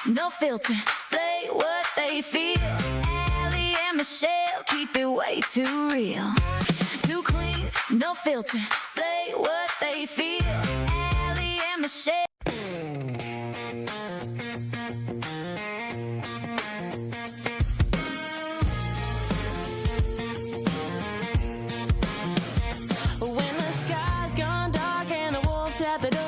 no filter, say what they feel. Allie and Michelle keep it way too real. Two queens, no filter, say what they feel. Allie and Michelle. When the sky's gone dark and the wolf's at the door,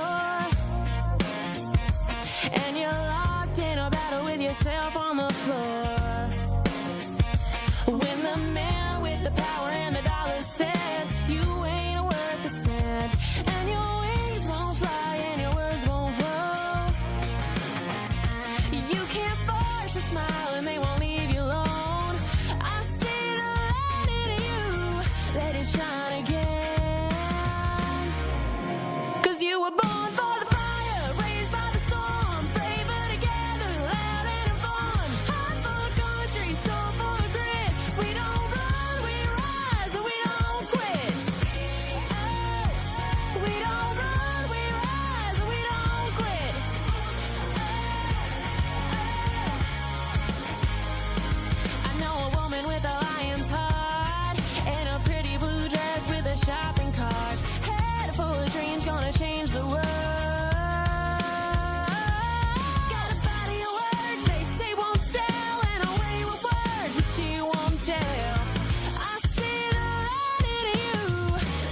and you're locked in a battle with yourself on the floor. When the man with the power and the dollar says you ain't worth a cent, and your wings won't fly and your words won't flow. You can't force a smile and they won't leave you alone. I see the light in you, let it shine again. 'Cause you were born for the fire, raised by the storm, braver together, loud and fun. Heart full of country, soul full of grit. We don't run, we rise, and we don't quit. Oh, we don't run, we rise, and we don't quit. I know a woman with a lion's heart and a pretty blue dress with a shopping cart. Head full of dreams, gonna change the world. Got a body of work they say won't sell, and a way with words that she won't tell. I see the light in you,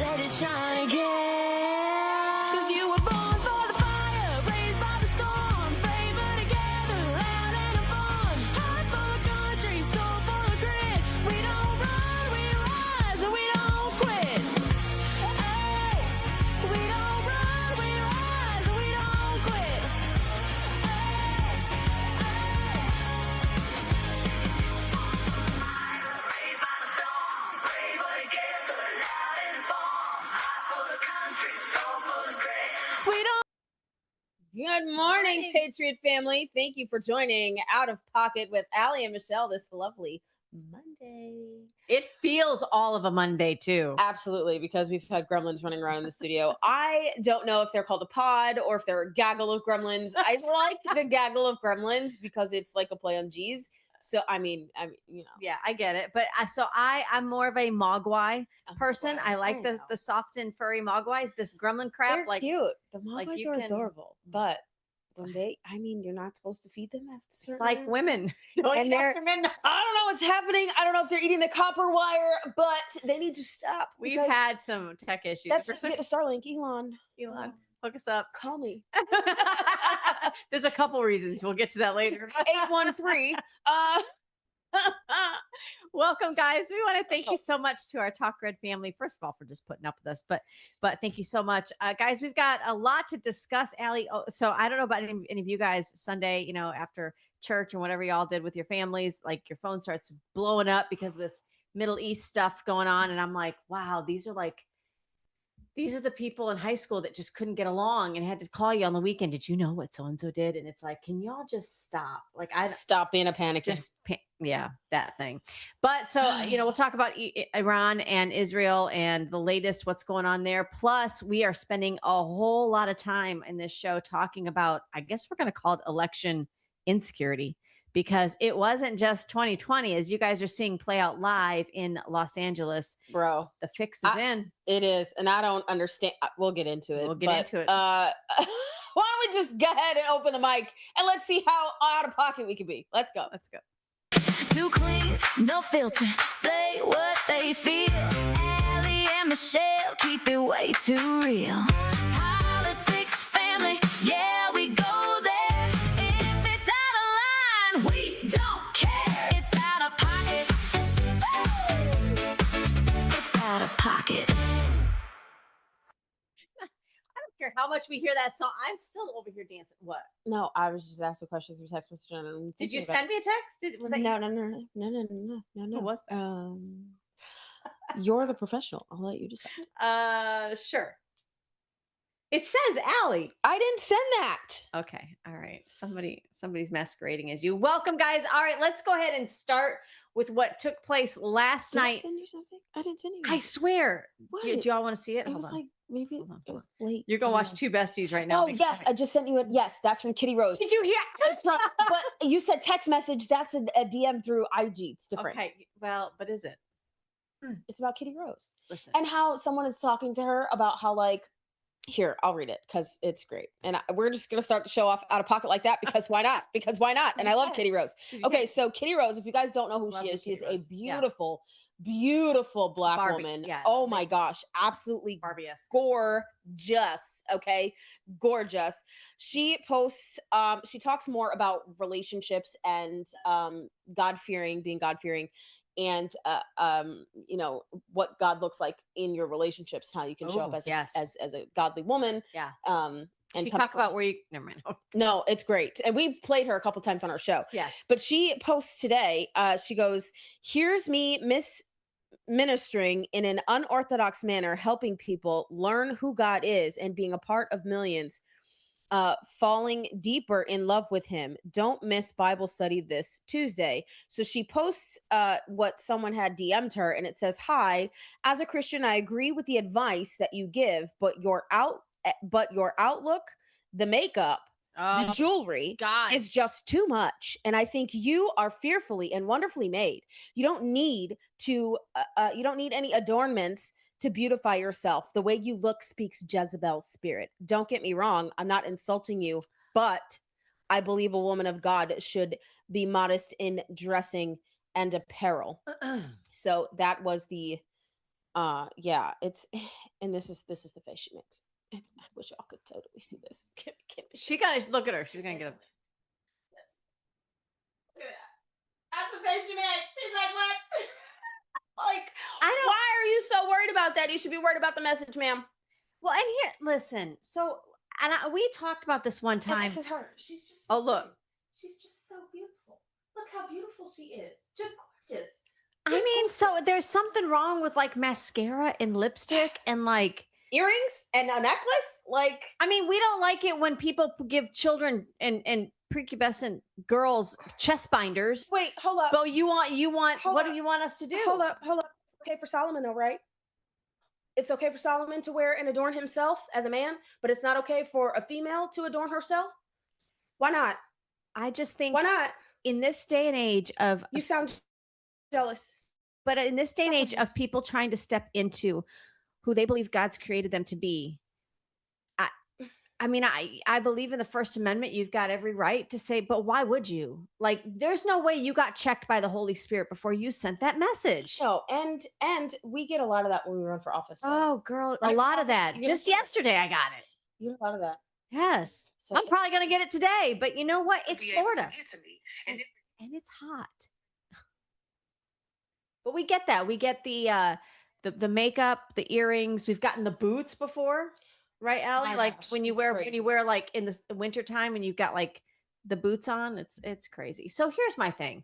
let it shine again. 'Cause you were born for the fire, raised by the storm, braver together, loud and fun. Heart full of country, soul full of grit. We don't run, we rise, and we don't quit. Hey, we don't run, we rise, and we don't quit. We don't. Good morning, Patriot family. Thank you for joining Out of Pocket with Allie and Michelle this lovely Monday. It feels all of a Monday too. Absolutely, because we've had gremlins running around in the studio. I don't know if they're called a pod or if they're a gaggle of gremlins. I like the gaggle of gremlins because it's like a play on G's. So I mean, you know, Yeah, I get it. But I'm more of a mogwai person. I like know. the soft and furry mogwais. This gremlin crap, they're like cute. The like mogwais you are can- adorable, but when you're not supposed to feed them after certain like time. women. And they're, I don't know what's happening. I don't know if they're eating the copper wire, but they need to stop. We've because had some tech issues. that's get a Starlink, Elon. Elon, hook us up. Call me. There's a couple reasons. We'll get to that later. 813. Welcome, guys. We want to thank you so much to our Talk Red family. First of all, for just putting up with us, but thank you so much, guys. We've got a lot to discuss, Allie. Oh, so I don't know about any of you guys. Sunday, after church and whatever y'all did with your families, like your phone starts blowing up because of this Middle East stuff going on, and I'm like, wow, these are the people in high school that just couldn't get along and had to call you on the weekend. Did you know what so-and-so did? And it's like, can y'all just stop? Like, I Stop being a panic. yeah, that thing. But so, we'll talk about Iran and Israel and the latest, what's going on there. Plus, we are spending a whole lot of time in this show talking about, I guess we're going to call it election insecurity, because it wasn't just 2020, as you guys are seeing play out live in Los Angeles. Bro, the fix is in. It is. And I don't understand. We'll get into it. Why don't we just go ahead and open the mic and let's see how out of pocket we can be. Let's go. Two queens, no filter, say what they feel. Allie and Michelle keep it way too real. Politics, family, yeah, we go there. If it's out of line, we don't care. It's out of pocket. It's out of pocket. I don't care how much we hear that song. I'm still over here dancing. What? No, I was just asking questions through text message. Did you send me a text? Was that No. Who was that? You're the professional. I'll let you decide. Sure. It says Allie. I didn't send that. Okay. All right. Somebody's masquerading as you. Welcome, guys. All right, let's go ahead and start with what took place last Did I night. send you something? I didn't send you. I swear. What? Do y'all want to see it? It was like maybe Hold on, it hold was late. You're gonna I don't watch know. Two Besties right now. Oh Make sure yes, I just sent you a yes. That's from Kitty Rose. Did you hear? It's not, but you said text message. That's a DM through IG. It's different. Okay, well, but is it? It's about Kitty Rose Listen, and how someone is talking to her about how like. Here, I'll read it because it's great. And we're just going to start the show off out of pocket like that because why not? Because why not? And I love Kitty Rose. Okay, so Kitty Rose, if you guys don't know who she is a beautiful, beautiful black Barbie, woman. yeah, Oh my gosh, absolutely Barbie-esque. gorgeous. Okay, gorgeous. She posts, she talks more about relationships and God-fearing, being God-fearing. And you know what God looks like in your relationships, how you can show up as as a godly woman. Yeah. And you talk about where you never mind. No, it's great. And we've played her a couple times on our show. Yes. But she posts today, she goes, here's me ministering in an unorthodox manner, helping people learn who God is and being a part of millions, falling deeper in love with him. Don't miss Bible study this Tuesday. So she posts what someone had DM'd her, and it says, hi, as a Christian, I agree with the advice that you give, but your outlook, the makeup, the jewelry is just too much. And I think you are fearfully and wonderfully made. You don't need to, you don't need any adornments to beautify yourself. The way you look speaks Jezebel's spirit. Don't get me wrong. I'm not insulting you, but I believe a woman of God should be modest in dressing and apparel. So that was the, yeah, it's, and this is the face she makes. It's, I wish y'all could totally see this. She got to look at her. She's going to get a. Look at that. That's the face she made. She's like, what? Like, why are you so worried about that? You should be worried about the message, ma'am. Well, and here, listen. So, and we talked about this one time. And this is her. She's just. So look. pretty. She's just so beautiful. Look how beautiful she is. Just gorgeous. I mean, so there's something wrong with like mascara and lipstick and like earrings and a necklace. Like, I mean, we don't like it when people give children and prepubescent girls chest binders. Wait, hold up. But you want Hold what up. do you want us to do? Hold up. It's okay for Solomon though, right? It's okay for Solomon to wear and adorn himself as a man, but it's not okay for a female to adorn herself. Why not? I just think why not? In this day and age of you sound jealous. But in this day and age of people trying to step into who they believe God's created them to be, I mean, I believe in the First Amendment. You've got every right to say, but why would you? Like, there's no way you got checked by the Holy Spirit before you sent that message. No, and we get a lot of that when we run for office. Oh, girl, Right, a lot of that. Just yesterday, I got it. You get a lot of that. Yes. So I'm probably going to get it today, but you know what? It's Florida. And it's hot. But we get that. We get the makeup, the earrings. We've gotten the boots before. Right, Allie? Like when you wear like in the winter time and you've got like the boots on, it's crazy. So here's my thing.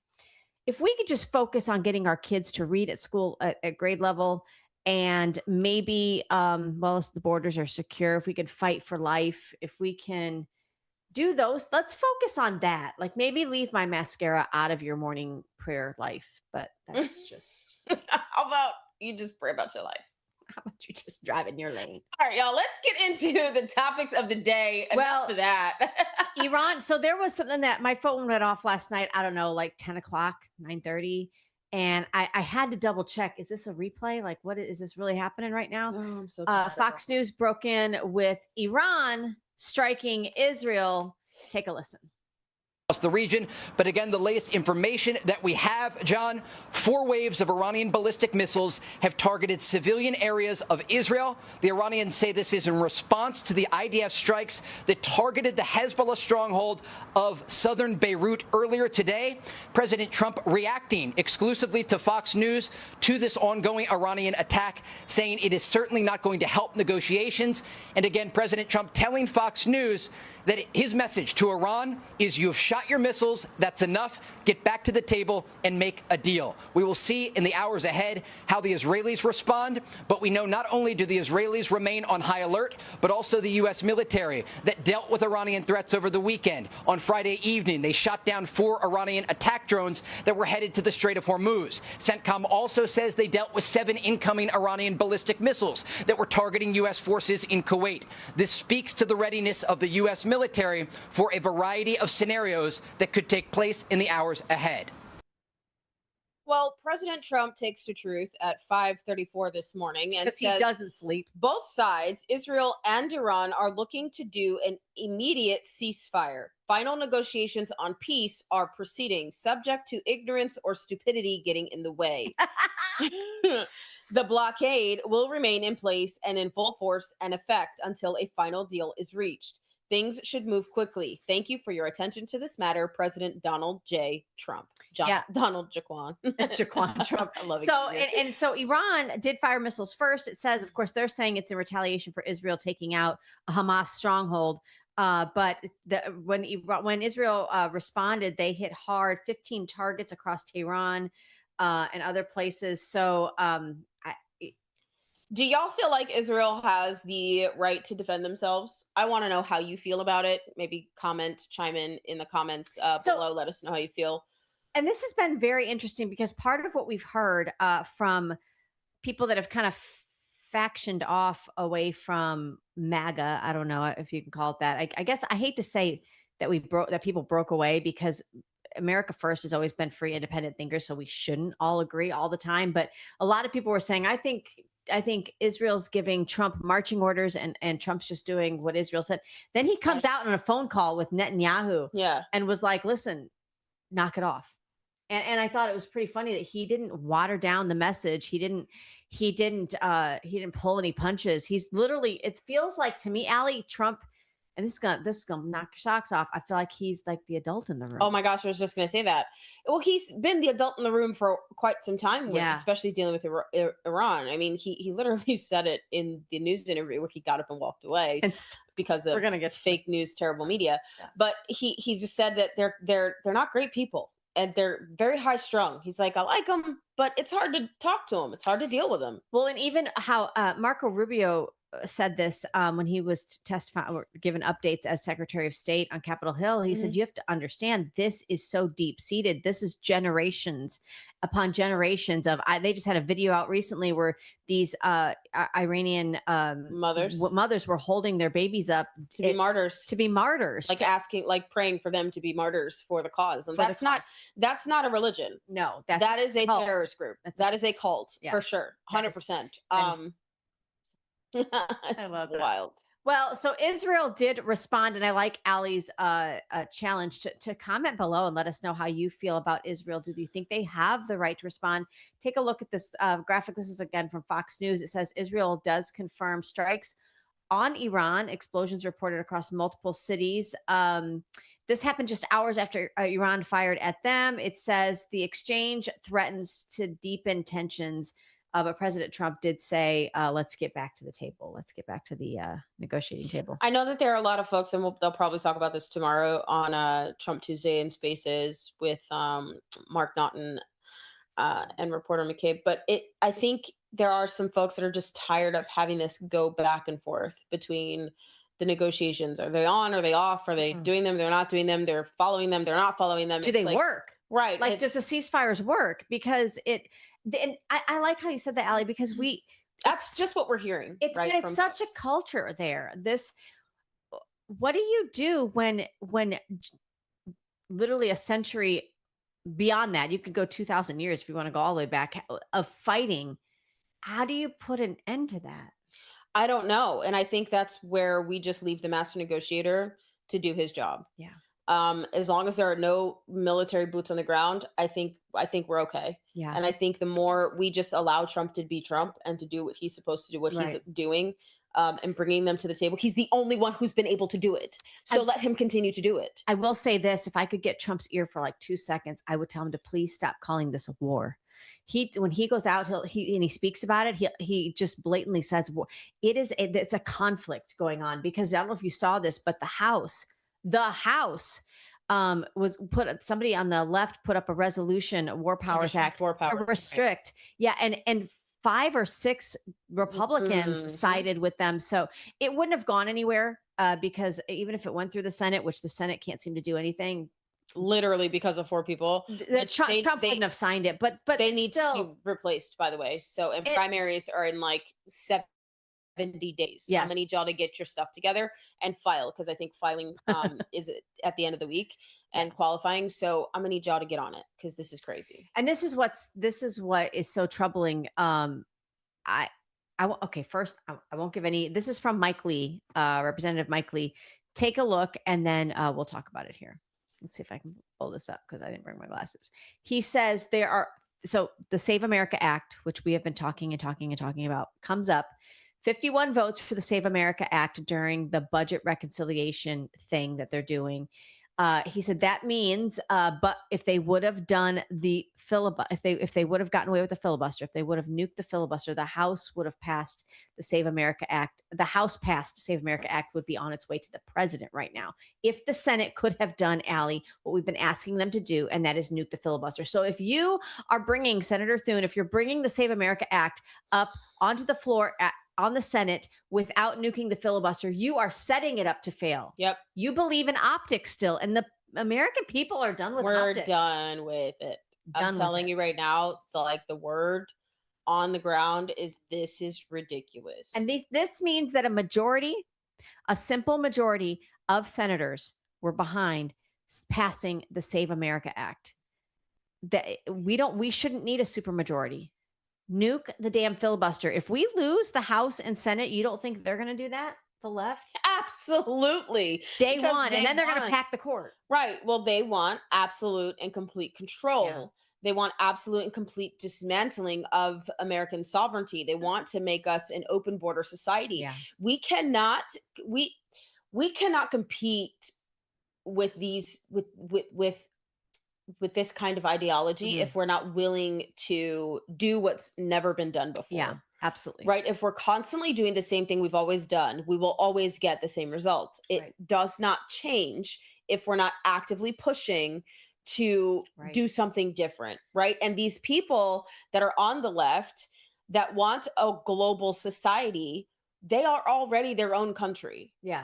If we could just focus on getting our kids to read at school at grade level, and maybe well, the borders are secure, if we could fight for life, if we can do those, let's focus on that. Like maybe leave my mascara out of your morning prayer life, but that's just how about you just pray about your life? How about you just drive in your lane? All right, y'all, let's get into the topics of the day. Enough for that. Iran. So there was something that my phone went off last night. I don't know, like 10 o'clock, 9:30. And I had to double check. Is this a replay? Like, what is this really happening right now? Oh, I'm so tired. Fox News broke in with Iran striking Israel. Take a listen. The region. But again, the latest information that we have, John, 4 waves of Iranian ballistic missiles have targeted civilian areas of Israel. The Iranians say this is in response to the IDF strikes that targeted the Hezbollah stronghold of southern Beirut earlier today. President Trump reacting exclusively to Fox News to this ongoing Iranian attack, saying it is certainly not going to help negotiations. And again, President Trump telling Fox News that his message to Iran is, you have shot your missiles. That's enough. Get back to the table and make a deal. We will see in the hours ahead how the Israelis respond. But we know not only do the Israelis remain on high alert, but also the U.S. military that dealt with Iranian threats over the weekend. On Friday evening, they shot down 4 Iranian attack drones that were headed to the Strait of Hormuz. CENTCOM also says they dealt with 7 incoming Iranian ballistic missiles that were targeting U.S. forces in Kuwait. This speaks to the readiness of the U.S. military for a variety of scenarios that could take place in the hours ahead. Well, President Trump takes to truth at 5:34 this morning and Because he says doesn't sleep. both sides, Israel and Iran, are looking to do an immediate ceasefire. Final negotiations on peace are proceeding, subject to ignorance or stupidity getting in the way. The blockade will remain in place and in full force and effect until a final deal is reached. Things should move quickly. Thank you for your attention to this matter, President Donald J. Trump. Donald Jaquan. Jaquan Trump. I love it. So and so Iran did fire missiles first. It says, of course, they're saying it's in retaliation for Israel taking out a Hamas stronghold. But when Israel responded, they hit hard, 15 targets across Tehran and other places. So do y'all feel like Israel has the right to defend themselves? I want to know how you feel about it. Maybe chime in the comments below. Let us know how you feel. And this has been very interesting because part of what we've heard from people that have kind of factioned off away from MAGA, I don't know if you can call it that. I guess I hate to say that people broke away, because America First has always been free, independent thinkers, so we shouldn't all agree all the time. But a lot of people were saying, I think Israel's giving Trump marching orders and Trump's just doing what Israel said. Then he comes out on a phone call with Netanyahu and was like, listen, knock it off. And I thought it was pretty funny that he didn't water down the message. He didn't pull any punches. He's literally, it feels like to me, Allie, Trump, and this is gonna knock your socks off. I feel like he's like the adult in the room. Oh my gosh, I was just gonna say that. Well, he's been the adult in the room for quite some time, especially dealing with Iran. I mean, he literally said it in the news interview where he got up and walked away because of fake news, terrible media. Yeah. But he just said that they're not great people and they're very high strung. He's like, I like them, but it's hard to talk to them. It's hard to deal with them. Well, and even how Marco Rubio said this when he was testifying or given updates as Secretary of State on Capitol Hill. He said, you have to understand, this is so deep seated. This is generations upon generations of, they just had a video out recently where these Iranian mothers were holding their babies up to be martyrs, like praying for them to be martyrs for the cause. And that's not a religion. No, that is a terrorist group. That is a cult for sure. 100%. I love that. Wild. Well, so Israel did respond, and I like Allie's challenge to comment below and let us know how you feel about Israel. Do you think they have the right to respond? Take a look at this graphic. This is again from Fox News. It says Israel does confirm strikes on Iran, explosions reported across multiple cities. This happened just hours after Iran fired at them. It says the exchange threatens to deepen tensions. But President Trump did say, let's get back to the table. Let's get back to the negotiating table. I know that there are a lot of folks, and they'll probably talk about this tomorrow on Trump Tuesday in Spaces with Mark Naughton and reporter McCabe. But I think there are some folks that are just tired of having this go back and forth between the negotiations. Are they on? Are they off? Are they doing them? They're not doing them. They're following them. They're not following them. Do they work? Right. Like, does the ceasefires work? Because and I like how you said that, Allie, because that's just what we're hearing. It's such a culture there. What do you do when literally a century beyond that, you could go 2,000 years if you want to go all the way back, of fighting? How do you put an end to that? I don't know. And I think that's where we just leave the master negotiator to do his job. Yeah. As long as there are no military boots on the ground, I think we're okay. Yeah. And I think the more we just allow Trump to be Trump and to do what he's supposed to do, what he's doing, and bringing them to the table, he's the only one who's been able to do it. So let him continue to do it. I will say this: if I could get Trump's ear for like 2 seconds, I would tell him to please stop calling this a war. When he goes out, he speaks about it. He just blatantly says it's a conflict going on, because I don't know if you saw this, but the House The House was somebody on the left put up a resolution, a War Powers Act, War to powers, right. restrict. Yeah, and 5 or 6 Republicans Mhm. sided with them, so it wouldn't have gone anywhere because even if it went through the Senate, which the Senate can't seem to do anything, Literally because of 4 people, which Trump wouldn't have signed it. But they need to still, be replaced, by the way. So, and it, primaries are in like 70 days. I'm yes, gonna need y'all to get your stuff together and file, because I think filing is at the end of the week, yeah. and qualifying. So I'm gonna need y'all to get on it, because this is crazy. And this is what is so troubling. I okay, first I won't give any. This is from Mike Lee, Representative Mike Lee. Take a look, and then we'll talk about it here. Let's see if I can pull this up because I didn't bring my glasses. He says so the Save America Act, which we have been talking about, comes up. 51 votes for the Save America Act during the budget reconciliation thing that they're doing. He said that means, but if they would have done the filibuster, if they would have gotten away with the filibuster, if they would have nuked the filibuster, the House would have passed the Save America Act. The House passed Save America Act would be on its way to the president right now. If the Senate could have done, Allie, what we've been asking them to do, and that is nuke the filibuster. So if you are bringing Senator Thune, if you're bringing the Save America Act up onto the floor on the Senate without nuking the filibuster, you are setting it up to fail. Yep. You believe in optics still, and the American people are done with We're optics. done with it. I'm telling you right now, the word on the ground is, this is ridiculous. And this means that a simple majority of senators were behind passing the Save America Act. That we shouldn't need a supermajority. Nuke the damn filibuster. If we lose the House and Senate, you don't think they're going to do that? The left? Absolutely. Day Because one, and then they're going to pack the court. Right. Well, they want absolute and complete control. Yeah. They want absolute and complete dismantling of American sovereignty. They want to make us an open border society. Yeah. We cannot we cannot compete with these with this kind of ideology if we're not willing to do what's never been done before. Yeah, absolutely. Right. If we're constantly doing the same thing we've always done, we will always get the same result. It does not change if we're not actively pushing to do something different. Right. And these people that are on the left that want a global society, they are already their own country. Yeah.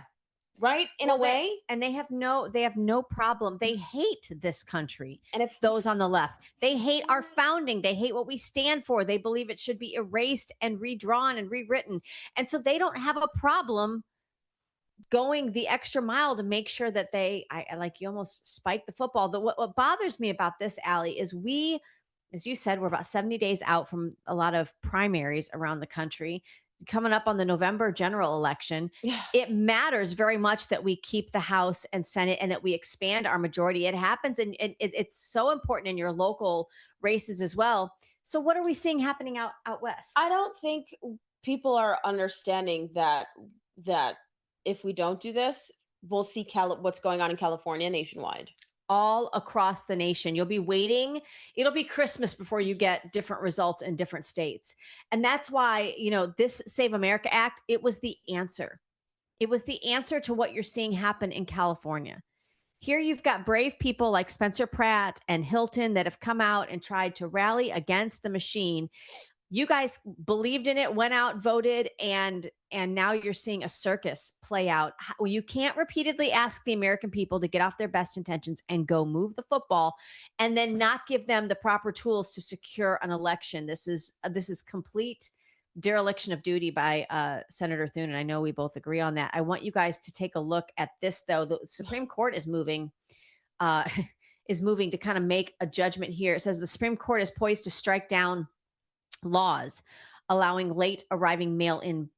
Right. In a way. And they have no problem. They hate this country. And if those on the left, they hate our founding, they hate what we stand for. They believe it should be erased and redrawn and rewritten. And so they don't have a problem going the extra mile to make sure that I like, you almost spike the football. What bothers me about this, Allie, is as you said, we're about 70 days out from a lot of primaries around the country. Coming up on the November general election, it matters very much that we keep the House and Senate and that we expand our majority. It happens, and it's so important in your local races as well. So what are we seeing happening out west? I don't think people are understanding that if we don't do this, we'll see what's going on in California nationwide. All across the nation. You'll be waiting. It'll be Christmas before you get different results in different states. And that's why, this Save America Act, it was the answer. It was the answer to what you're seeing happen in California. Here you've got brave people like Spencer Pratt and Hilton that have come out and tried to rally against the machine. You guys believed in it, went out, voted, and now you're seeing a circus play out. You can't repeatedly ask the American people to get off their best intentions and go move the football and then not give them the proper tools to secure an election. This is complete dereliction of duty by Senator Thune, and I know we both agree on that. I want you guys to take a look at this, though. The Supreme Court is moving to kind of make a judgment here. It says the Supreme Court is poised to strike down laws allowing late arriving mail-in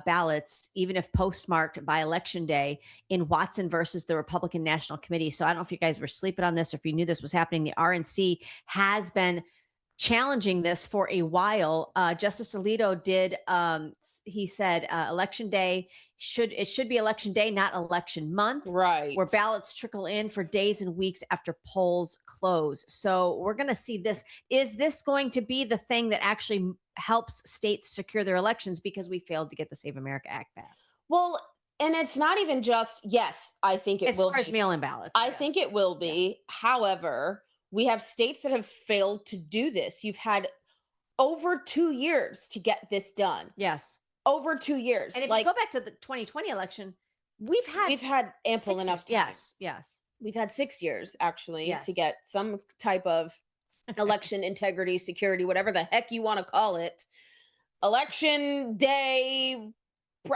ballots, even if postmarked by Election Day, in Watson versus the Republican National Committee. So I don't know if you guys were sleeping on this or if you knew this was happening. The RNC has been challenging this for a while. Justice Alito did. He said Election Day should be Election Day, not election month, right? Where ballots trickle in for days and weeks after polls close. So we're going to see this. Is this going to be the thing that actually helps states secure their elections because we failed to get the Save America Act passed? Well, And it's not even just, yes, I think it As will far as be. mail-in ballots. I yes. think it will be. However, we have states that have failed to do this. You've had over 2 years to get this done. Yes. Over 2 years. And if Like, you go back to the 2020 election, we've we've had ample 6 enough years. time. Yes. Yes. We've had 6 years actually Yes. to get some type of election integrity, security, whatever the heck you want to call it. Election day.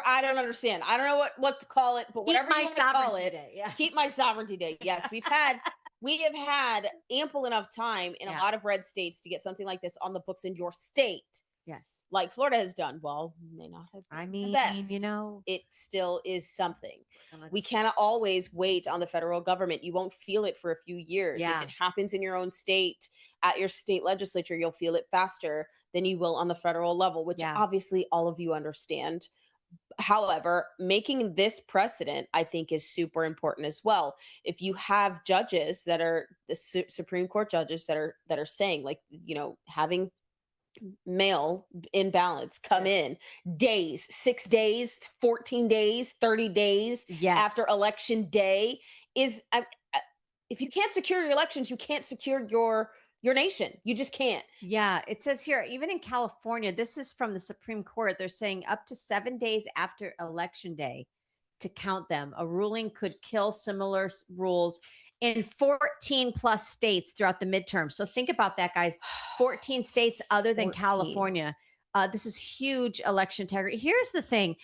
I don't understand. I don't know what to call it, but whatever you want to call it. Day. Yeah. Keep my sovereignty day. Yes, we have had ample enough time in a Yeah. lot of red states to get something like this on the books in your state, Yes. like Florida has done. Well, may not have been I the mean, best. you know, It still is something. We let's- cannot always wait on the federal government. You won't feel it for a few years. Yeah. If it happens in your own state, at your state legislature, you'll feel it faster than you will on the federal level, which Yeah. obviously all of you understand. However, making this precedent, I think, is super important as well. If you have judges that are the Supreme Court judges that are saying, like, having mail in ballots come Yes. in days, 6 days, 14 days, 30 days Yes. after election day is, if you can't secure your elections, you can't secure your nation. You just can't. Yeah, it says here, even in California, this is from the Supreme Court. They're saying up to 7 days after election day to count them. A ruling could kill similar rules in 14 plus states throughout the midterm. So think about that, guys. 14 states other than 14. California. This is huge election integrity. Here's the thing.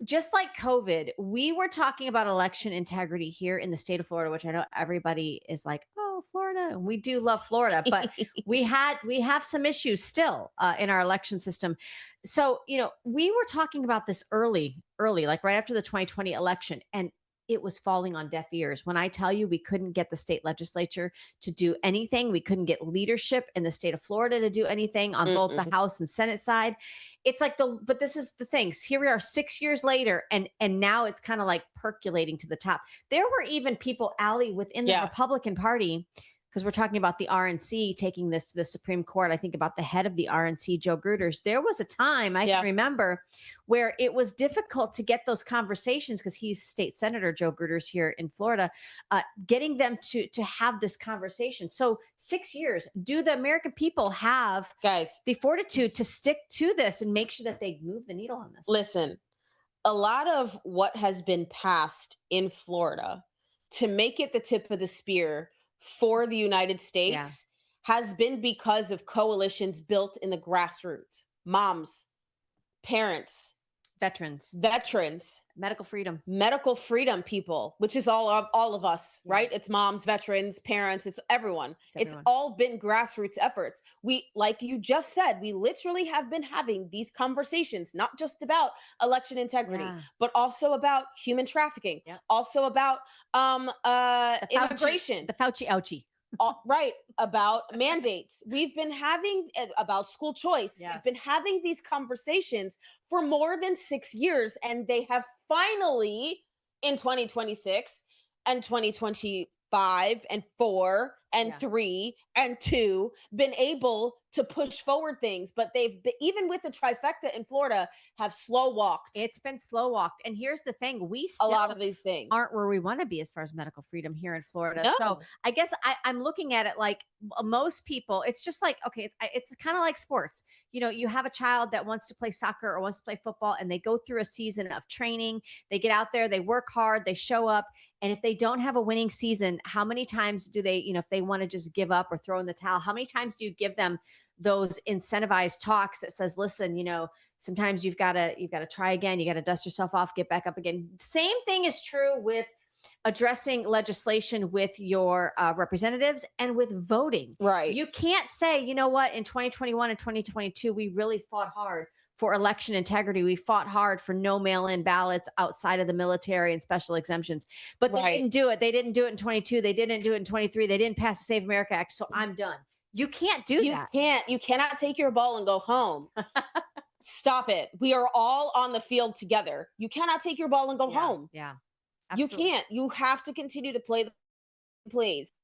Just like COVID, we were talking about election integrity here in the state of Florida, which I know everybody is like, "Oh, Florida," and we do love Florida, but we have some issues still in our election system. So, we were talking about this early, like right after the 2020 election, and it was falling on deaf ears. When I tell you we couldn't get the state legislature to do anything, we couldn't get leadership in the state of Florida to do anything on both the House and Senate side. It's like but this is the things. Here we are 6 years later, and now it's kind of like percolating to the top. There were even people, Allie, within the Republican Party, because we're talking about the RNC taking this to the Supreme Court. I think about the head of the RNC, Joe Gruters. There was a time I can remember where it was difficult to get those conversations, because he's state senator, Joe Gruters, here in Florida, getting them to have this conversation. So 6 years, do the American people have, guys, the fortitude to stick to this and make sure that they move the needle on this? Listen, a lot of what has been passed in Florida to make it the tip of the spear for the United States has been because of coalitions built in the grassroots. Moms, parents, veterans, medical freedom people, which is all of us, right? It's moms, veterans, parents, it's everyone. It's all been grassroots efforts. We, like you just said, we literally have been having these conversations, not just about election integrity, but also about human trafficking, also about immigration, the Fauci ouchie. Right, about mandates. We've been having about school choice. We've been having these conversations for more than 6 years, and they have finally, in 2026 and 2025 and 4 and 3 and 2, been able to push forward things. But they've been, even with the trifecta in Florida, have slow walked. It's been slow walked. And here's the thing, we still a lot of these things aren't where we want to be as far as medical freedom here in Florida. No. So I guess I'm looking at it like most people, it's just like, okay, it's kind of like sports. You have a child that wants to play soccer or wants to play football, and they go through a season of training. They get out there, they work hard, they show up. And if they don't have a winning season, how many times do they, if they want to just give up or throw in the towel, how many times do you give them those incentivized talks that says, listen, sometimes you've got to try again. You got to dust yourself off, get back up again. Same thing is true with addressing legislation with your representatives and with voting. Right. You can't say, you know what, in 2021 and 2022, we really fought hard for election integrity. We fought hard for no mail-in ballots outside of the military and special exemptions, but they didn't do it. They didn't do it in 22. They didn't do it in 23. They didn't pass the Save America Act. So I'm done. You can't do that. You cannot take your ball and go home. Stop it. We are all on the field together. You cannot take your ball and go home. Yeah. Absolutely. You can't. You have to continue to play the plays.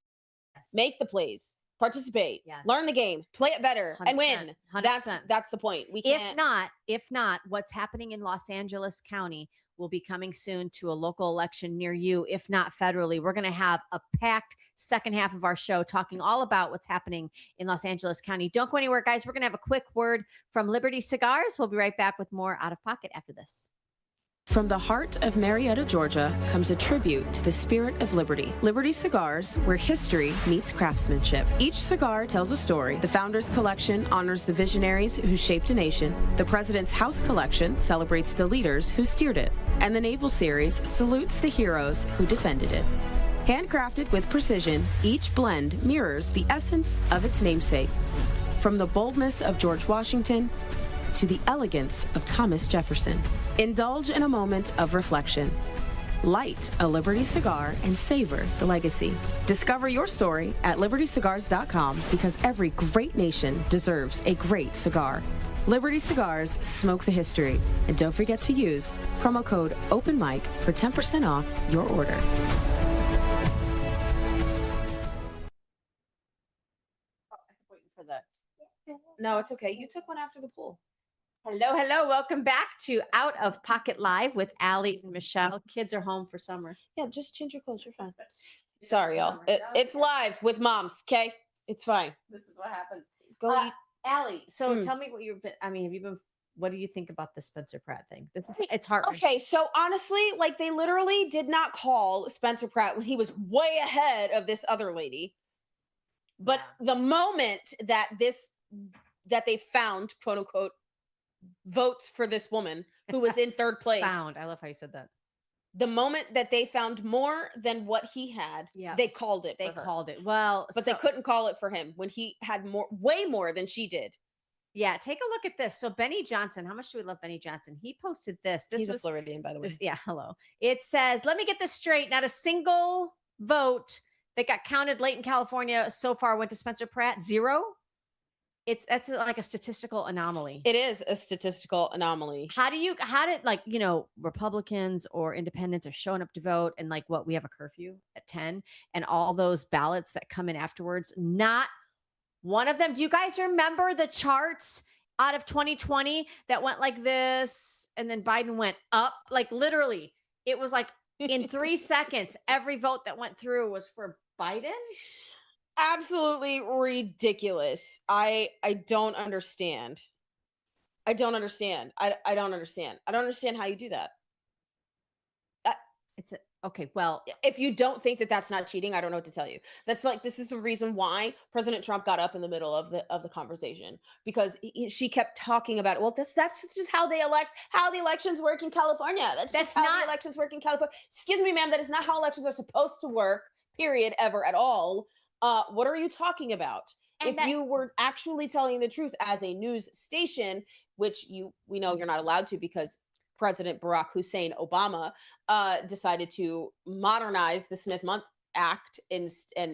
Make the plays. participate, Yes. learn the game, play it better, and 100%, win. 100%. That's the point. We can't. If not, what's happening in Los Angeles County will be coming soon to a local election near you, if not federally. We're going to have a packed second half of our show talking all about what's happening in Los Angeles County. Don't go anywhere, guys. We're going to have a quick word from Liberty Cigars. We'll be right back with more Out of Pocket after this. From the heart of Marietta, Georgia, comes a tribute to the spirit of liberty. Liberty Cigars, where history meets craftsmanship. Each cigar tells a story. The Founders Collection honors the visionaries who shaped a nation. The President's House Collection celebrates the leaders who steered it. And the Naval Series salutes the heroes who defended it. Handcrafted with precision, each blend mirrors the essence of its namesake. From the boldness of George Washington to the elegance of Thomas Jefferson. Indulge in a moment of reflection. Light a Liberty cigar and savor the legacy. Discover your story at libertycigars.com, because every great nation deserves a great cigar. Liberty Cigars, smoke the history. And don't forget to use promo code OPENMIC for 10% off your order. No, it's okay. You took one after the pool. Hello. Welcome back to Out of Pocket Live with Allie and Michelle. Kids are home for summer. Yeah, just change your clothes. You're fine. Sorry, y'all. It's live with moms. Okay, it's fine. This is what happens. Go eat. Allie, so tell me what do you think about the Spencer Pratt thing? It's hard. Okay, so honestly, like, they literally did not call Spencer Pratt when he was way ahead of this other lady. But the moment that they found, quote unquote, votes for this woman who was in third place. I love how you said that. The moment that they found more than what he had, they called it. They called it. Well, but they couldn't call it for him when he had way more than she did. Yeah, take a look at this. So Benny Johnson, how much do we love Benny Johnson? He posted this. He's a Floridian, by the way. Hello. It says, let me get this straight. Not a single vote that got counted late in California so far went to Spencer Pratt. 0. That's like a statistical anomaly. It is a statistical anomaly. How did Republicans or independents are showing up to vote, and like we have a curfew at 10, and all those ballots that come in afterwards, not one of them. Do you guys remember the charts out of 2020 that went like this, and then Biden went up? Like, literally, it was like in 3 seconds, every vote that went through was for Biden. Absolutely ridiculous. I don't understand. I don't understand how you do that. Okay. Well, if you don't think that that's not cheating, I don't know what to tell you. This is the reason why President Trump got up in the middle of the conversation, because she kept talking about it. Well, that's just how the elections work in California. That's not how the elections work in California. Excuse me, ma'am. That is not how elections are supposed to work. Period. Ever at all. What are you talking about? And if you were actually telling the truth as a news station, which we know you're not allowed to, because President Barack Hussein Obama decided to modernize the Smith-Mundt Act and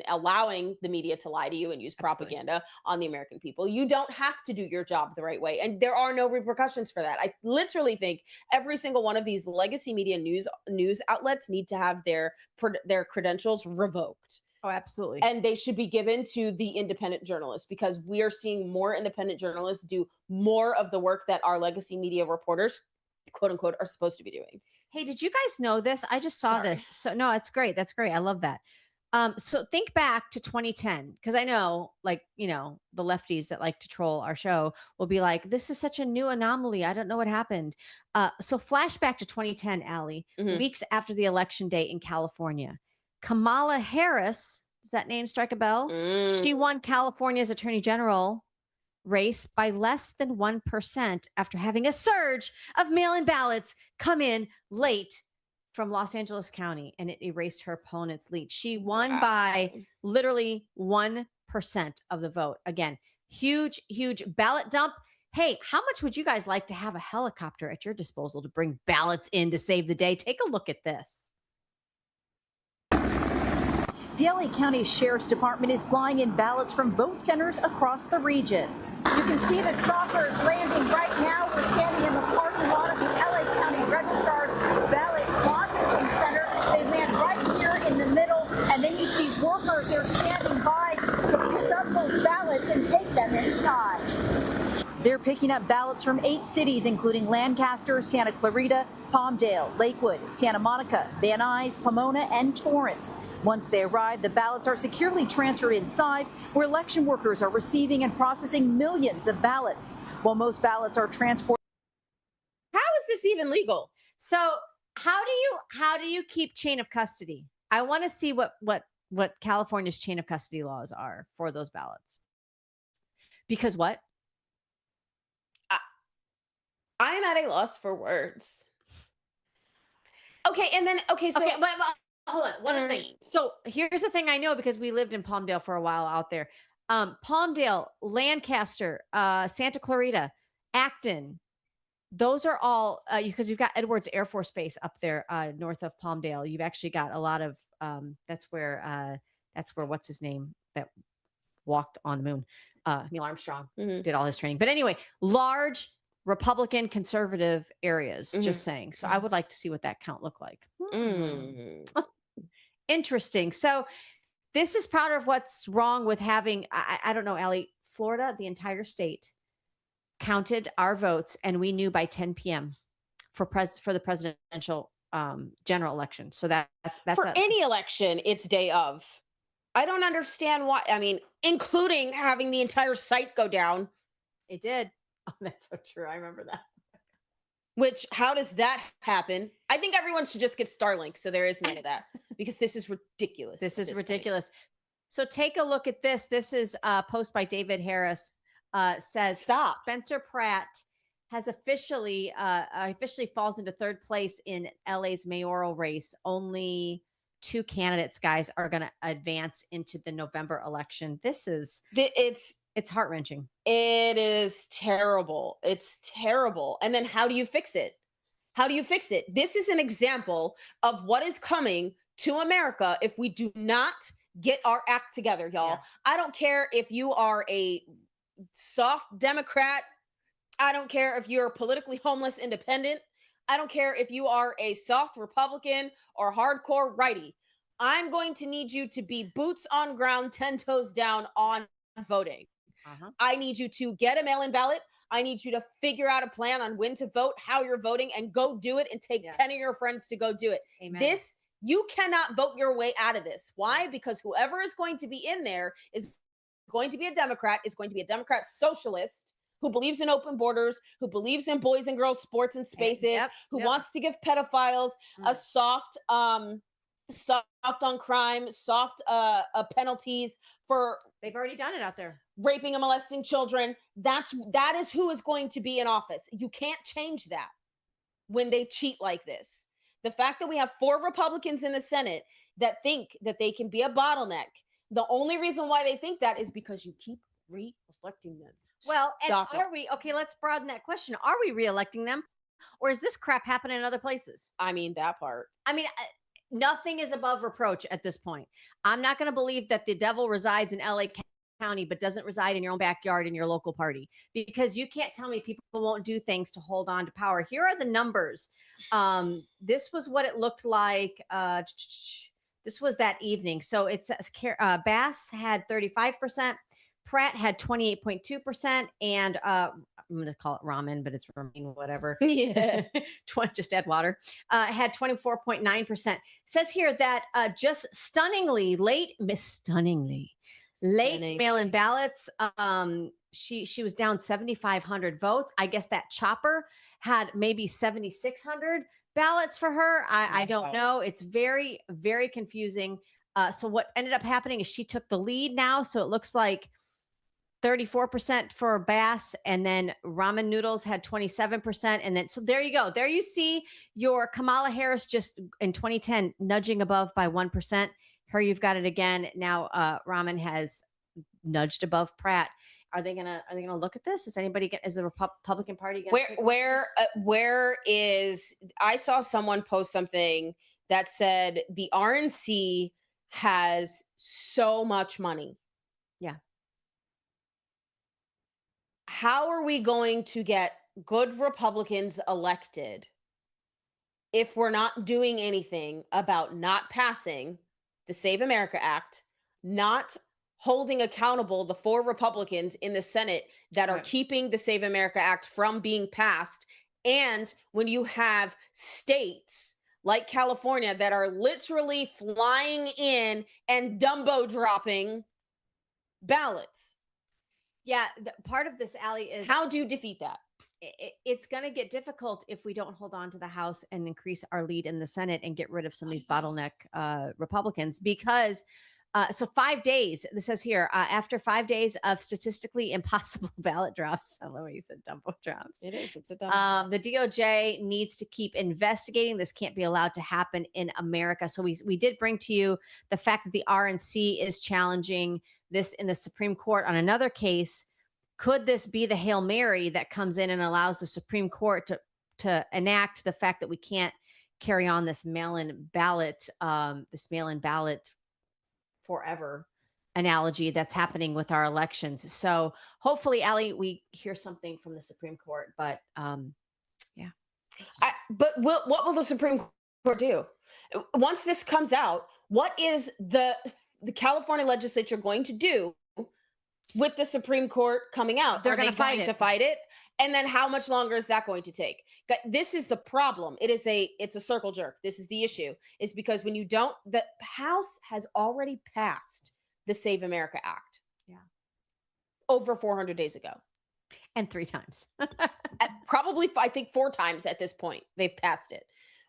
allowing the media to lie to you and use propaganda on the American people. You don't have to do your job the right way, and there are no repercussions for that. I literally think every single one of these legacy media news outlets need to have their credentials revoked. Oh, absolutely. And they should be given to the independent journalists, because we are seeing more independent journalists do more of the work that our legacy media reporters, quote unquote, are supposed to be doing. Hey, did you guys know this? I just saw this. So no, it's great. That's great. I love that. So think back to 2010, because I know, the lefties that like to troll our show will be like, this is such a new anomaly. I don't know what happened. So flashback to 2010, Allie, weeks after the election day in California. Kamala Harris, does that name strike a bell? She won California's attorney general race by less than 1% after having a surge of mail-in ballots come in late from Los Angeles County, and it erased her opponent's lead. She won by literally 1% of the vote. Again, huge ballot dump. Hey, how much would you guys like to have a helicopter at your disposal to bring ballots in to save the day? Take a look at this. The LA County Sheriff's Department is flying in ballots from vote centers across the region. You can see the choppers landing right now. We're standing in the parking lot of the LA County Registrar's ballot processing center. They land right here in the middle, and then you see workers. They're standing by to pick up those They're picking up ballots from 8 cities, including Lancaster, Santa Clarita, Palmdale, Lakewood, Santa Monica, Van Nuys, Pomona, and Torrance. Once they arrive, the ballots are securely transferred inside, where election workers are receiving and processing millions of ballots. While most ballots are transported. How is this even legal? So how do you keep chain of custody? I want to see what California's chain of custody laws are for those ballots. Because what? I am at a loss for words. Okay, and then so okay, but hold on. One thing. So here's the thing I know because we lived in Palmdale for a while out there. Palmdale, Lancaster, Santa Clarita, Acton. Those are all because you've got Edwards Air Force Base up there north of Palmdale. You've actually got a lot of that's where what's his name that walked on the moon, Neil Armstrong did all his training. But anyway, large Republican conservative areas, just saying. So I would like to see what that count looked like. Interesting. So this is part of what's wrong with having, I don't know, Allie, Florida, the entire state counted our votes, and we knew by 10 p.m. for the presidential general election. So that's for any election, it's day of. I don't understand why. I mean, including having the entire site go down. It did. Oh, that's so true. I remember that. Which, how does that happen? I think everyone should just get Starlink, so there is none of that, because this is ridiculous. This is ridiculous. So take a look at this. This is a post by David Harris. Says stop. Spencer Pratt has officially falls into third place in LA's mayoral race. Only 2 candidates, guys, are going to advance into the November election. It's heart-wrenching. It is terrible. It's terrible. And then how do you fix it? How do you fix it? This is an example of what is coming to America if we do not get our act together, y'all. Yeah. I don't care if you are a soft Democrat. I don't care if you're a politically homeless independent. I don't care if you are a soft Republican or hardcore righty. I'm going to need you to be boots on ground, 10 toes down on voting. I need you to get a mail-in ballot. I need you to figure out a plan on when to vote, how you're voting, and go do it, and take 10 of your friends to go do it. Amen. You cannot vote your way out of this. Why? Because whoever is going to be in there is going to be a Democrat, is going to be a Democrat socialist who believes in open borders, who believes in boys and girls sports and spaces, who wants to give pedophiles a soft on crime, soft penalties for they've already done it out there, raping and molesting children. That is who is going to be in office. You can't change that when they cheat like this. The fact that we have 4 Republicans in the Senate that think that they can be a bottleneck, the only reason why they think that is because you keep re-electing them. Well, and are we, okay, let's broaden that question. Are we re-electing them? Or is this crap happening in other places? I mean, that part. I mean, nothing is above reproach at this point. I'm not going to believe that the devil resides in LA County, but doesn't reside in your own backyard in your local party, because you can't tell me people won't do things to hold on to power. Here are the numbers. This was what it looked like. This was that evening. So it says Bass had 35%. Pratt had 28.2%, and I'm going to call it ramen, but it's ramen, whatever. Yeah. Just add water. Had 24.9%. Says here that just stunningly late mail-in ballots. She was down 7,500 votes. I guess that chopper had maybe 7,600 ballots for her. I don't know. It's very, very confusing. So what ended up happening is she took the lead now. So it looks like 34% for Bass, and then ramen noodles had 27%. And then, so there you go. There you see your Kamala Harris just in 2010 nudging above by 1%. Here you've got it again. Now ramen has nudged above Pratt. Are they gonna look at this? Is the Republican Party gonna where is, I saw someone post something that said the RNC has so much money. Yeah. How are we going to get good Republicans elected if we're not doing anything about not passing the Save America Act, not holding accountable the 4 Republicans in the Senate that are Right. keeping the Save America Act from being passed. And when you have states like California that are literally flying in and Dumbo dropping ballots, Yeah, part of this, Allie, is how do you defeat that? it's going to get difficult if we don't hold on to the House and increase our lead in the Senate and get rid of some of these bottleneck Republicans. Because so 5 days, this says here, after 5 days of statistically impossible ballot drops, I love what you said, Dumbo drops. It is. It's a dumb. The DOJ needs to keep investigating. This can't be allowed to happen in America. So we did bring to you the fact that the RNC is challenging this in the Supreme Court on another case. Could this be the Hail Mary that comes in and allows the Supreme Court to enact the fact that we can't carry on this mail-in ballot forever analogy that's happening with our elections? So hopefully, Allie, we hear something from the Supreme Court. But yeah. But what will the Supreme Court do once this comes out? What is the California legislature going to do with the Supreme Court coming out? They're Are they gonna fight going it. to fight it? And then how much longer is that going to take? This is the problem. It's a circle jerk. This is the issue, is because when you don't, the House has already passed the Save America Act. Yeah. Over 400 days ago. And 3 times. Probably, I think 4 times at this point, they've passed it.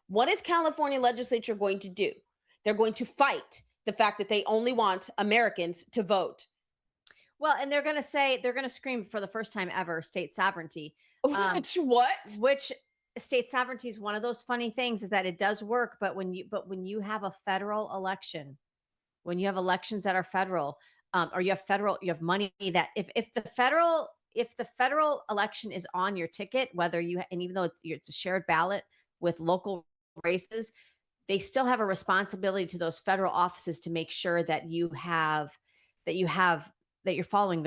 What is California legislature going to do? They're going to fight the fact that they only want Americans to vote. Well, and they're going to scream for the first time ever, state sovereignty. Which state sovereignty is one of those funny things, is that it does work. But when you have a federal election, when you have elections that are federal, or you have money that if the federal election is on your ticket, and even though it's a shared ballot with local races, they still have a responsibility to those federal offices to make sure that you're following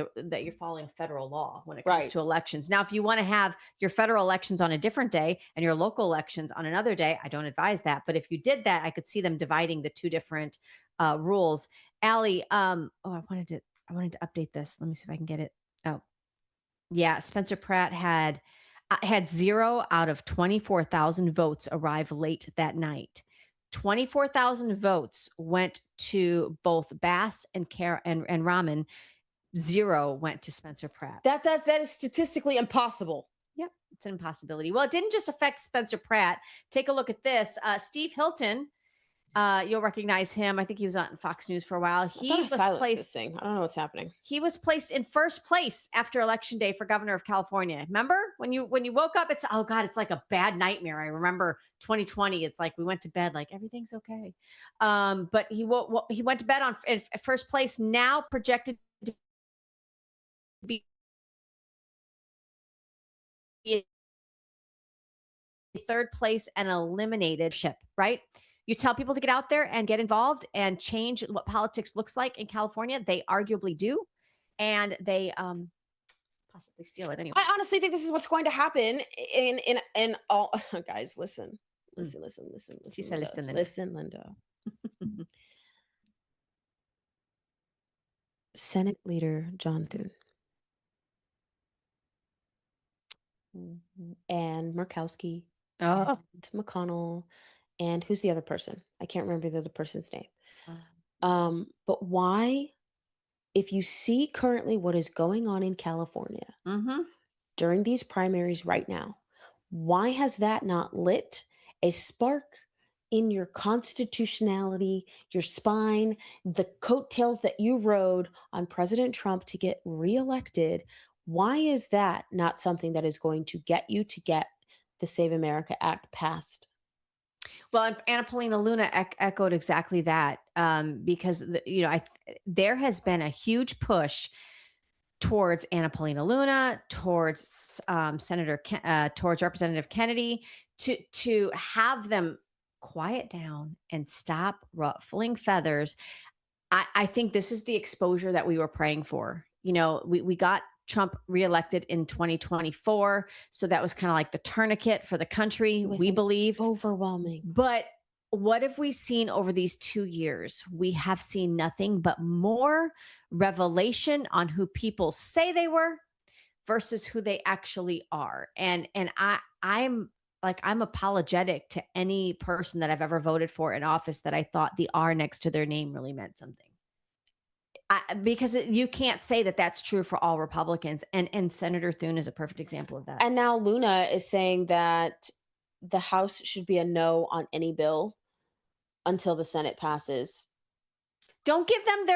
federal law when it comes Right. to elections. Now, if you want to have your federal elections on a different day and your local elections on another day, I don't advise that. But if you did that, I could see them dividing the 2 different rules. Allie, I wanted to update this. Let me see if I can get it. Oh, yeah. Spencer Pratt had 0 out of 24,000 votes arrive late that night. 24,000 votes went to both Bass and Rahman. 0 went to Spencer Pratt. That is statistically impossible. Yep, it's an impossibility. Well, it didn't just affect Spencer Pratt. Take a look at this. Steve Hilton, you'll recognize him. I think he was on Fox News for a while. He was placed. This thing. I don't know what's happening. He was placed in first place after Election Day for governor of California. Remember when you woke up? It's, oh God, it's like a bad nightmare. I remember 2020. It's like we went to bed like everything's okay. But he went to bed in first place. Now projected to be third place and eliminated ship, right? You tell people to get out there and get involved and change what politics looks like in California. They arguably do. And they possibly steal it anyway. I honestly think this is what's going to happen in all. Guys, listen. She said, listen, Linda. Listen, Linda. Senate Leader John Thune and Murkowski and McConnell and who's the other person? I can't remember the other person's name. But why, if you see currently what is going on in California during these primaries right now, why has that not lit a spark in your constitutionality, your spine, the coattails that you rode on President Trump to get reelected? Why is that not something that is going to get you to get the Save America Act passed? Well, Anna Paulina Luna echoed exactly that, because there has been a huge push towards Anna Paulina Luna, towards towards Representative Kennedy, to have them quiet down and stop ruffling feathers. I think this is the exposure that we were praying for. We got Trump reelected in 2024. So that was kind of like the tourniquet for the country, we believe. Overwhelming. But what have we seen over these 2 years? We have seen nothing but more revelation on who people say they were versus who they actually are. And I'm apologetic to any person that I've ever voted for in office that I thought the R next to their name really meant something. Because you can't say that that's true for all Republicans. And Senator Thune is a perfect example of that. And now Luna is saying that the House should be a no on any bill until the Senate passes. Don't give them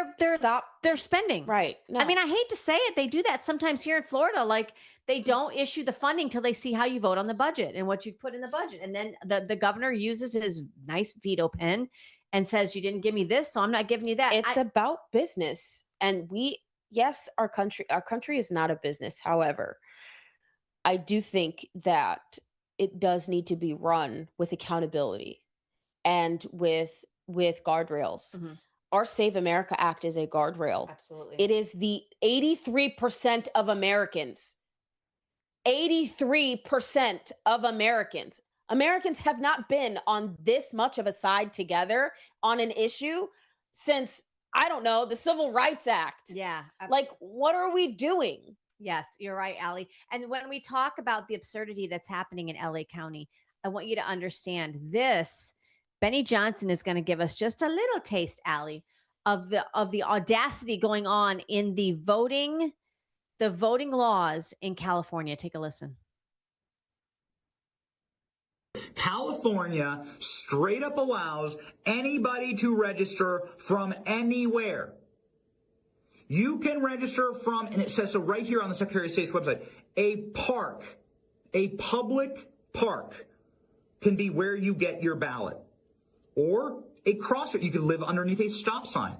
their spending. Right. No. I mean, I hate to say it. They do that sometimes here in Florida. Like, they don't issue the funding till they see how you vote on the budget and what you put in the budget. And then the governor uses his nice veto pen and says, you didn't give me this, so I'm not giving you that. It's about business. And yes, our country is not a business. However, I do think that it does need to be run with accountability and with guardrails. Mm-hmm. Our Save America Act is a guardrail. Absolutely. It is the 83% of Americans. 83% of Americans. Americans have not been on this much of a side together on an issue since, I don't know, the Civil Rights Act. Yeah. Like, what are we doing? Yes, you're right, Allie. And when we talk about the absurdity that's happening in LA County, I want you to understand this. Benny Johnson is going to give us just a little taste, Allie, of the audacity going on in the voting laws in California. Take a listen. California straight up allows anybody to register from anywhere. You can register from, and it says so right here on the Secretary of State's website, a park, a public park can be where you get your ballot. Or a crossroad. You can live underneath a stop sign.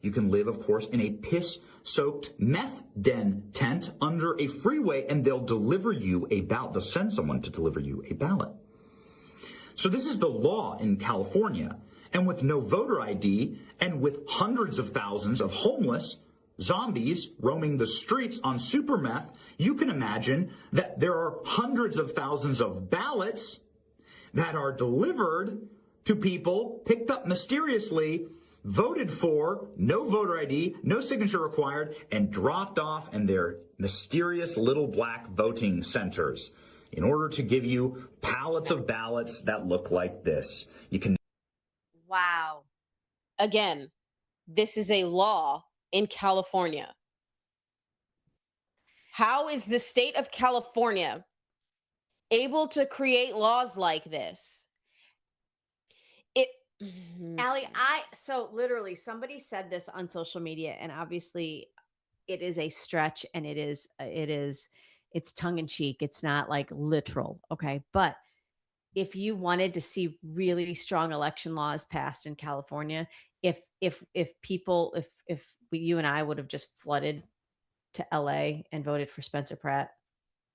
You can live, of course, in a piss-soaked meth den tent under a freeway, and they'll deliver you a ballot. They'll send someone to deliver you a ballot. So this is the law in California. And with no voter ID and with hundreds of thousands of homeless zombies roaming the streets on super meth, you can imagine that there are hundreds of thousands of ballots that are delivered to people, picked up mysteriously, voted for, no voter ID, no signature required, and dropped off in their mysterious little black voting centers in order to give you pallets of ballots that look like this. You can. Wow. Again, this is a law in California. How is the state of California able to create laws like this? Allie, so literally somebody said this on social media, and obviously it is a stretch, and it's tongue in cheek. It's not like literal. Okay. But if you wanted to see really strong election laws passed in California, if you and I would have just flooded to LA and voted for Spencer Pratt,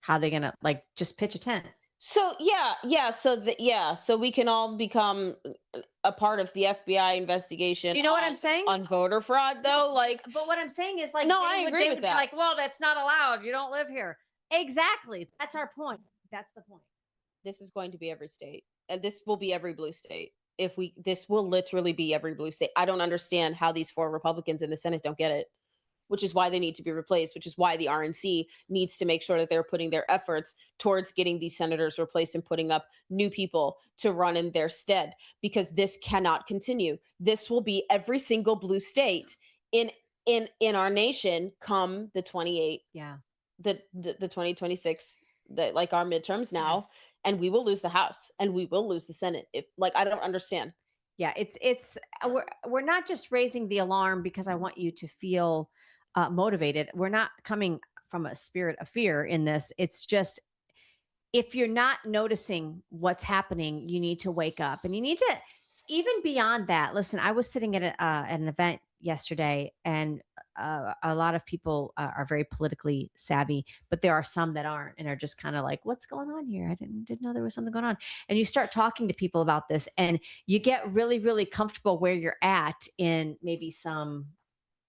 how are they going to just pitch a tent? So so we can all become a part of the FBI investigation. You know what I'm saying? On voter fraud, though, But what I'm saying is, no, I agree with that. Well, that's not allowed. You don't live here. Exactly. That's our point. That's the point. This is going to be every state, and this will be every blue state. This will literally be every blue state. I don't understand how these 4 Republicans in the Senate don't get it, which is why they need to be replaced, which is why the RNC needs to make sure that they're putting their efforts towards getting these senators replaced and putting up new people to run in their stead, because this cannot continue. This will be every single blue state in our nation come the 28, the 2026, our midterms now. Yes. And we will lose the House and we will lose the Senate. I don't understand. Yeah, we're not just raising the alarm because I want you to feel motivated. We're not coming from a spirit of fear in this. It's just, if you're not noticing what's happening, you need to wake up, and you need to, even beyond that. Listen, I was sitting at an event yesterday, and a lot of people are very politically savvy, but there are some that aren't, and are just kind of like, what's going on here? I didn't know there was something going on. And you start talking to people about this, and you get really, really comfortable where you're at in maybe some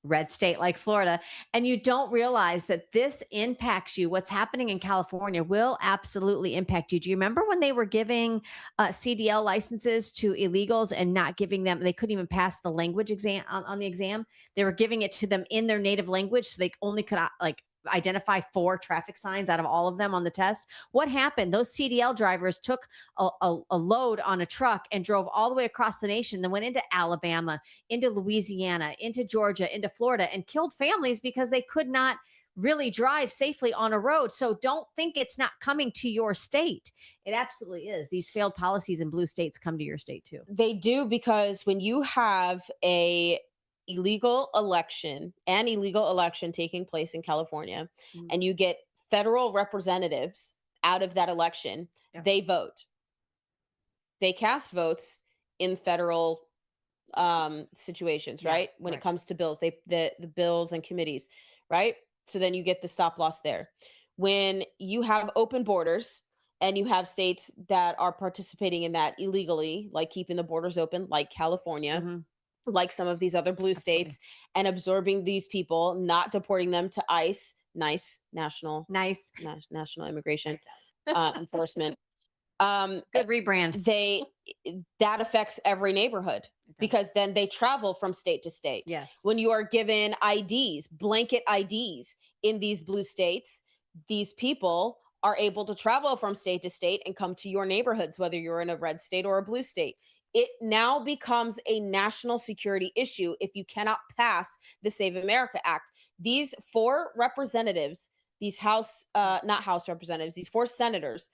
red state like Florida, and you don't realize that this impacts you. What's happening in California will absolutely impact you. Do you remember when they were giving CDL licenses to illegals and not giving them, they couldn't even pass the language exam on the exam? They were giving it to them in their native language, so they only could like identify 4 traffic signs out of all of them on the test. What happened? Those CDL drivers took a load on a truck and drove all the way across the nation, then went into Alabama, into Louisiana, into Georgia, into Florida, and killed families because they could not really drive safely on a road. So don't think it's not coming to your state. It absolutely is. These failed policies in blue states come to your state too. They do, because when you have an illegal election taking place in California, Mm. and you get federal representatives out of that election, Yeah. they vote. They cast votes in federal situations, Yeah, right? When right. it comes to bills, the bills and committees, right? So then you get the stop loss there. When you have open borders and you have states that are participating in that illegally, like keeping the borders open, like California, Mhm. like some of these other blue Absolutely. states, and absorbing these people, not deporting them to ICE, nice national Nice. national immigration enforcement. Good rebrand. That affects every neighborhood, It does. because then they travel from state to state. Yes. When you are given IDs, blanket IDs in these blue states, these people are able to travel from state to state and come to your neighborhoods, whether you're in a red state or a blue state. It now becomes a national security issue if you cannot pass the Save America Act. These 4 representatives, these not House representatives, these 4 senators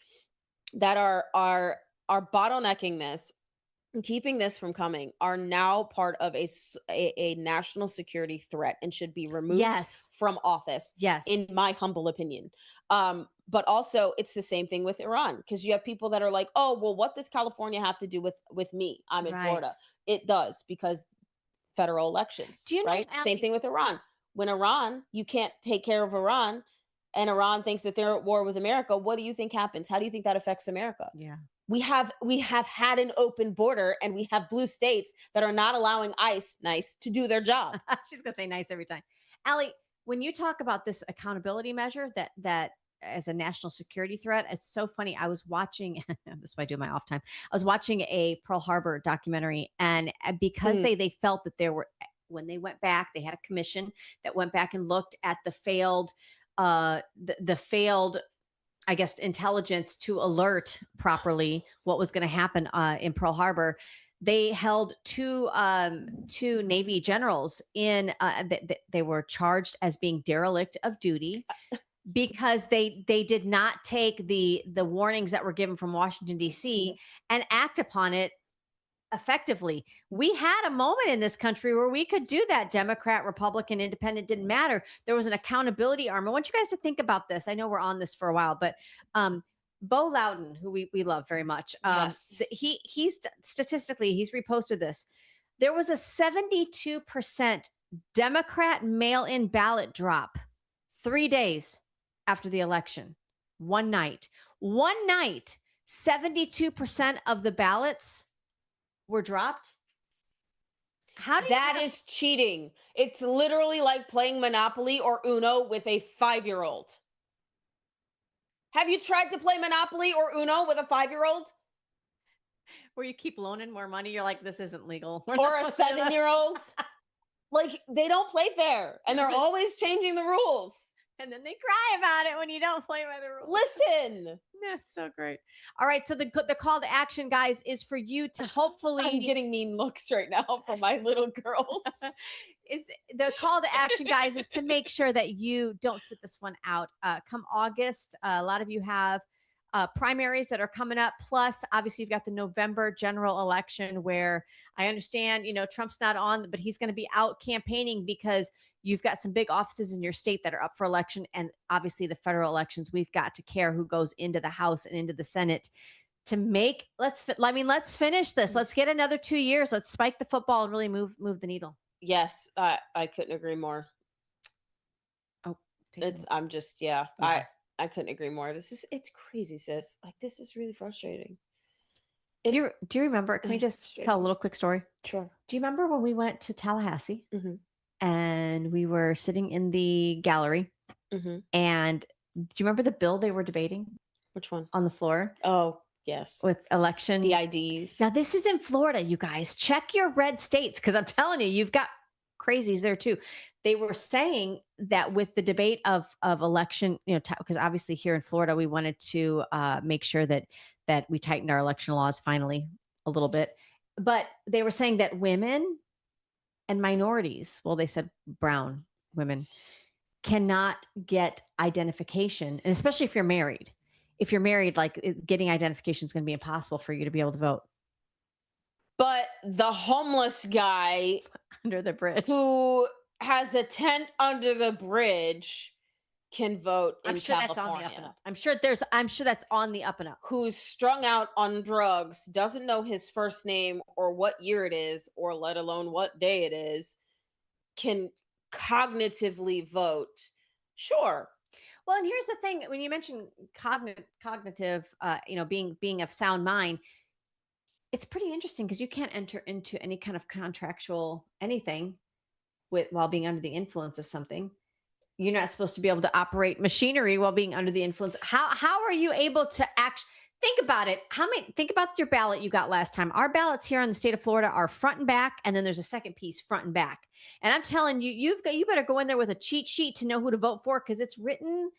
that are bottlenecking this and keeping this from coming are now part of a national security threat and should be removed Yes. from office, Yes. in my humble opinion. But also it's the same thing with Iran, because you have people that are like, oh, well, what does California have to do with me? I'm in Right. Florida. It does, because federal elections, Do you know, right? Same Allie- thing with Iran. When Iran, you can't take care of Iran, and Iran thinks that they're at war with America, what do you think happens? How do you think that affects America? Yeah. We have had an open border, and we have blue states that are not allowing ICE, nice, to do their job. She's gonna say nice every time. Allie, when you talk about this accountability measure that as a national security threat, it's so funny. I was watching this is what I do in my off time. I was watching a Pearl Harbor documentary, and because they felt that there were, when they went back, they had a commission that went back and looked at the failed the failed, I guess, intelligence to alert properly what was going to happen in Pearl Harbor. They held 2 Navy generals in. They were charged as being derelict of duty because they did not take the warnings that were given from Washington D.C. and act upon it effectively. We had a moment in this country where we could do that. Democrat, Republican, Independent, didn't matter. There was an accountability arm. I want you guys to think about this. I know we're on this for a while, but Bo Loudon, who we love very much, Yes. he's statistically, he's reposted this. There was a 72% Democrat mail-in ballot drop 3 days after the election. One night, 72% of the ballots were dropped. How do That is cheating. It's literally like playing Monopoly or Uno with a 5-year-old. Have you tried to play Monopoly or Uno with a 5-year-old? where you keep loaning more money? You're like, this isn't legal. Or a 7-year-old? Like, they don't play fair, and they're always changing the rules. And then they cry about it when you don't play by the rules. Listen. That's so great. All right. So the call to action, guys, is for you to hopefully. I'm getting mean looks right now from my little girls. Is the call to action, guys, is to make sure that you don't sit this one out. Come August, a lot of you have primaries that are coming up. Plus, obviously, you've got the November general election where I understand, Trump's not on, but he's going to be out campaigning because you've got some big offices in your state that are up for election. And obviously the federal elections, we've got to care who goes into the House and into the Senate to make, let's finish this. Let's get another 2 years. Let's spike the football and really move the needle. Yes, I couldn't agree more. Oh, I'm just, yeah. I couldn't agree more. It's crazy, sis. Like, this is really frustrating. Do you remember, can we just tell a little quick story? Sure. Do you remember when we went to Tallahassee? Mhm. and we were sitting in the gallery. Mm-hmm. And do you remember the bill they were debating Which one? on the floor Oh, yes. with election? The IDs. Now, this is in Florida, you guys. Check your red states, because I'm telling you, you've got crazies there too. They were saying that with the debate of election, because obviously here in Florida, we wanted to make sure that we tightened our election laws finally a little bit. But they were saying that women and minorities, well, they said brown women, cannot get identification, and especially if you're married. If you're married, getting identification is going to be impossible for you to be able to vote. But the homeless guy Under the bridge, who has a tent under the bridge, can vote in California. That's on the up and up. I'm sure that's on the up and up. Who's strung out on drugs, doesn't know his first name or what year it is, or let alone what day it is, can cognitively vote. Sure. Well, and here's the thing: when you mention cognitive, being of sound mind, it's pretty interesting because you can't enter into any kind of contractual anything while being under the influence of something. You're not supposed to be able to operate machinery while being under the influence. How are you able to think about it? Think about your ballot you got last time. Our ballots here in the state of Florida are front and back, and then there's a second piece front and back. And I'm telling you, you better go in there with a cheat sheet to know who to vote for, because it's written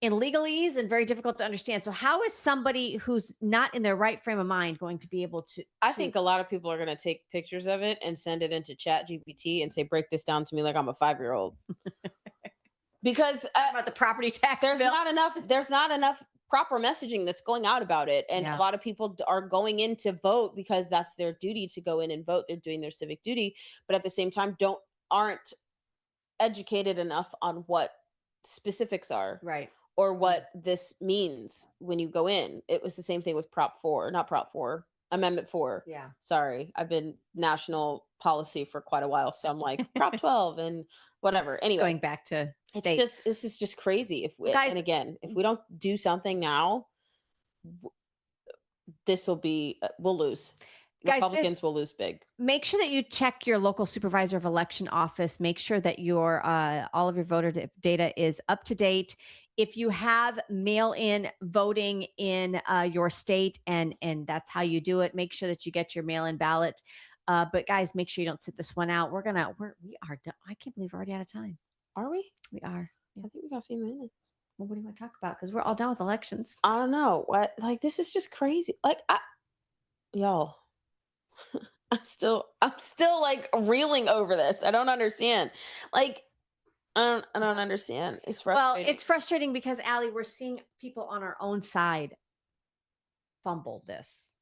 in legalese and very difficult to understand. So how is somebody who's not in their right frame of mind going to be able to? I think a lot of people are going to take pictures of it and send it into Chat GPT and say, break this down to me like I'm a 5-year-old. Because about the property tax there's bill. not enough proper messaging that's going out about it. And a lot of people are going in to vote because that's their duty to go in and vote. They're doing their civic duty, but at the same time aren't educated enough on what specifics are. Right. Or what this means when you go in. It was the same thing with Amendment 4. Yeah. Sorry. I've been national policy for quite a while. So I'm like Prop 12 and whatever. Anyway. Going back to state. This is just crazy. If we don't do something now, we'll lose. Guys, Republicans will lose big. Make sure that you check your local supervisor of election office. Make sure that your all of your voter data is up to date. If you have mail-in voting in your state, and that's how you do it, make sure that you get your mail-in ballot. But guys, make sure you don't sit this one out. We are done. I can't believe we're already out of time. Are we? We are. Yeah. I think we got a few minutes. Well, what do you want to talk about? Because we're all done with elections. I don't know. What? This is just crazy. Y'all. I'm still reeling over this. I don't understand. I don't understand. It's frustrating. Well, it's frustrating because, Allie, we're seeing people on our own side fumble this.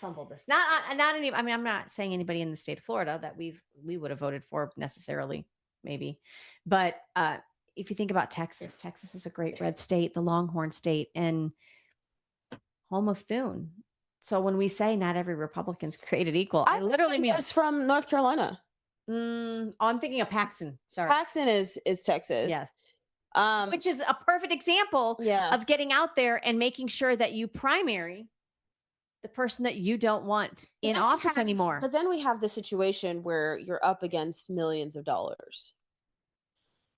Not any. I mean, I'm not saying anybody in the state of Florida that we would have voted for necessarily, maybe, but if you think about Texas is a great red state, the Longhorn State, and home of Thune. So when we say not every Republican's created equal, I literally mean it's from North Carolina. I'm thinking of Paxton. Sorry, Paxton is Texas. Yes. Which is a perfect example of getting out there and making sure that you primary the person that you don't want in office anymore. But then we have the situation where you're up against millions of dollars.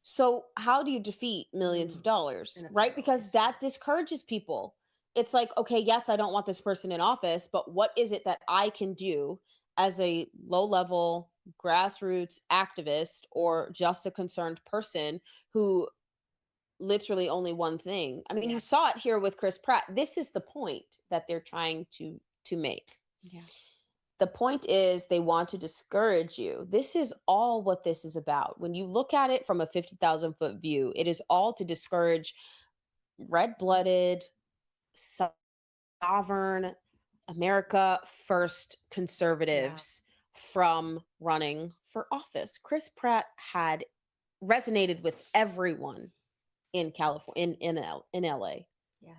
So how do you defeat millions of dollars, right? Because that discourages people. It's like, okay, yes, I don't want this person in office, but what is it that I can do as a low-level grassroots activist or just a concerned person who literally only one thing? I mean, you saw it here with Chris Pratt. This is the point that they're trying to make. Yeah. The point is they want to discourage you. This is all what this is about. When you look at it from a 50,000-foot view, it is all to discourage red-blooded, sovereign, America first conservatives from running for office. Chris Pratt had resonated with everyone in California, in LA,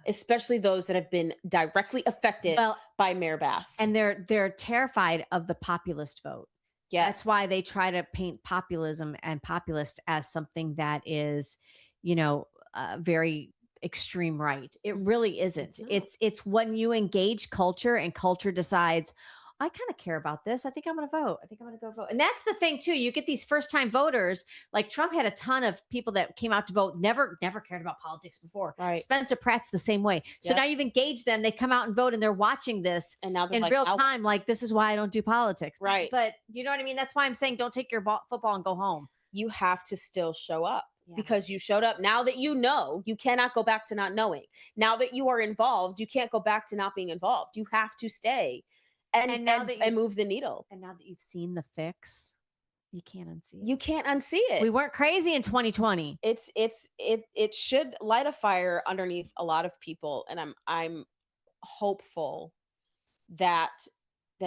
especially those that have been directly affected by Mayor Bass. And they're terrified of the populist vote. Yes. That's why they try to paint populism and populist as something that is, very extreme right. It really isn't. It's when you engage culture and culture decides, I kind of care about this. I think I'm going to vote. I think I'm going to go vote. And that's the thing too. You get these first time voters. Like Trump had a ton of people that came out to vote, never cared about politics before. Right. Spencer Pratt's the same way. So Yep. now you've engaged them. They come out and vote and they're watching this And now they're in like, real "Ow." time. Like, this is why I don't do politics. Right. But you know what I mean? That's why I'm saying don't take your football and go home. You have to still show up. Yeah. Because you showed up. Now that you know, you cannot go back to not knowing. Now that you are involved, you can't go back to not being involved. You have to stay and now that you've- move the needle. And now that you've seen the fix, you can't unsee it. You can't unsee it. We weren't crazy in 2020. It should light a fire underneath a lot of people, and I'm hopeful that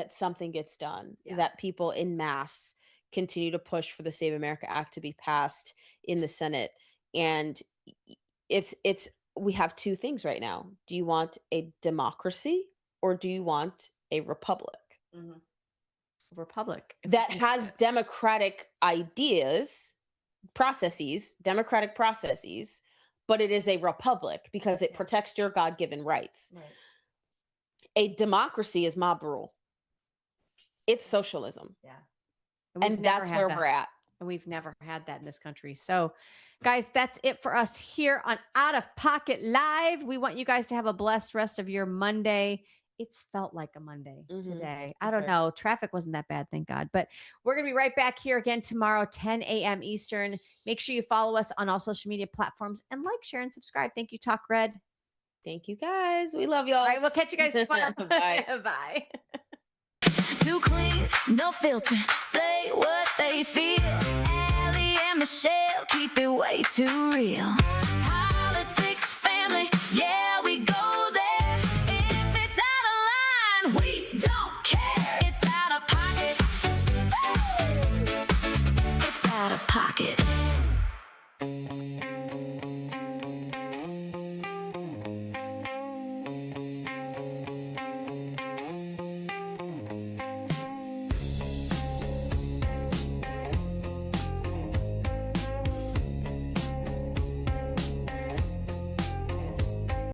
something gets done. Yeah. That people in mass continue to push for the Save America Act to be passed in the Senate. And it's we have two things right now. Do you want a democracy or do you want a republic? Republic That has democratic ideas, democratic processes, but it is a republic because it protects your God-given rights. Right. A democracy is mob rule. It's socialism. Yeah. And that's where we're at. And we've never had that in this country. So, guys, that's it for us here on Out of Pocket Live. We want you guys to have a blessed rest of your Monday. It's felt like a Monday today. I don't know. Traffic wasn't that bad, thank God. But we're going to be right back here again tomorrow, 10 a.m. Eastern. Make sure you follow us on all social media platforms and like, share, and subscribe. Thank you, Talk Red. Thank you, guys. We love y'all. All right, we'll catch you guys tomorrow. Bye. Bye. Two queens, no filter, say what they feel. Allie and Michelle keep it way too real. Politics, family, yeah.